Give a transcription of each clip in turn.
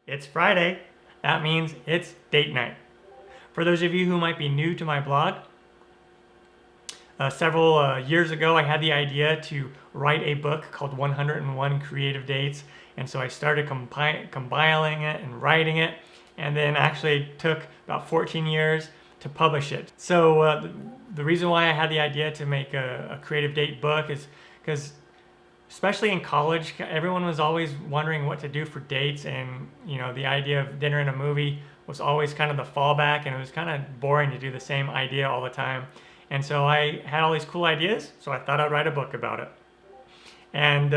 It's Friday. That means it's date night. For those of you who might be new to my blog, several years ago I had the idea to write a book called 101 Creative Dates, and so I started compiling it and writing it, and then actually took about 14 years to publish it. So the reason why I had the idea to make a creative date book is because especially in college, everyone was always wondering what to do for dates, and the idea of dinner and a movie was always kind of the fallback, and it was kind of boring to do the same idea all the time. And so I had all these cool ideas, so I thought I'd write a book about it. And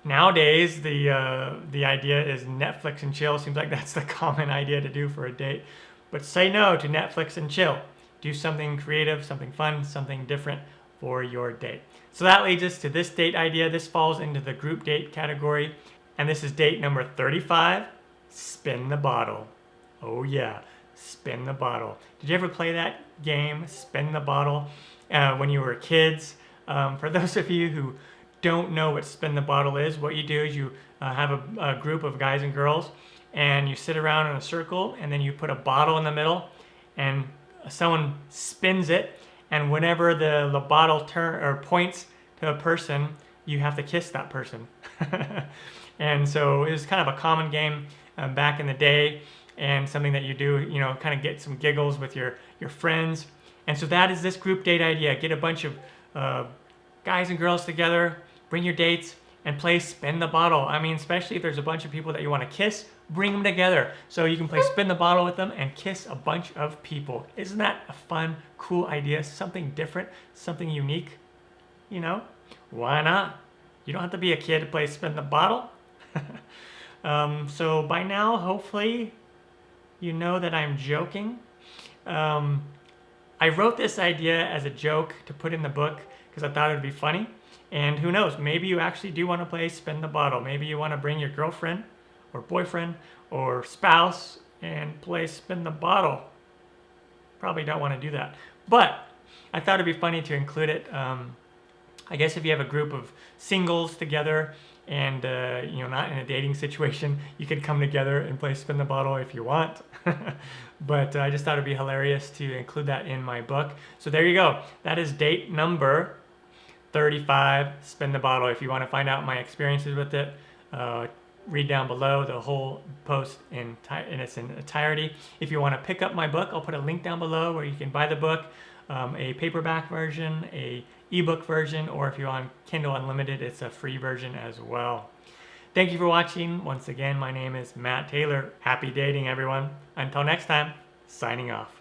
nowadays, the idea is Netflix and chill. Seems like that's the common idea to do for a date. But say no to Netflix and chill. Do something creative, something fun, something different for your date. So that leads us to this date idea. This falls into the group date category. And this is date number 35, spin the bottle. Oh yeah, spin the bottle. Did you ever play that game, spin the bottle, when you were kids? For those of you who don't know what spin the bottle is, what you do is you have a group of guys and girls, and you sit around in a circle, and then you put a bottle in the middle, and someone spins it, and whenever the bottle points to a person, you have to kiss that person. And so it was kind of a common game back in the day, and something that you do, kind of get some giggles with your friends. And so that is this group date idea. Get a bunch of guys and girls together, bring your dates, and play spin the bottle. I mean, especially if there's a bunch of people that you want to kiss, bring them together so you can play spin the bottle with them and kiss a bunch of people. Isn't that a fun, cool idea? Something different, something unique, Why not? You don't have to be a kid to play spin the bottle. So by now, hopefully, you know that I'm joking. I wrote this idea as a joke to put in the book because I thought it would be funny. And who knows, maybe you actually do want to play spin the bottle. Maybe you want to bring your girlfriend or boyfriend or spouse and play spin the bottle. Probably don't want to do that. But I thought it'd be funny to include it. I guess if you have a group of singles together and not in a dating situation, you could come together and play spin the bottle if you want. But I just thought it'd be hilarious to include that in my book. So there you go. That is date number 35, spin the bottle. If you want to find out my experiences with it, read down below the whole post in its entirety. If you want to pick up my book, I'll put a link down below where you can buy the book, a paperback version, a ebook version, or if you're on Kindle Unlimited, it's a free version as well. Thank you for watching. Once again, my name is Matt Taylor. Happy dating, everyone. Until next time, signing off.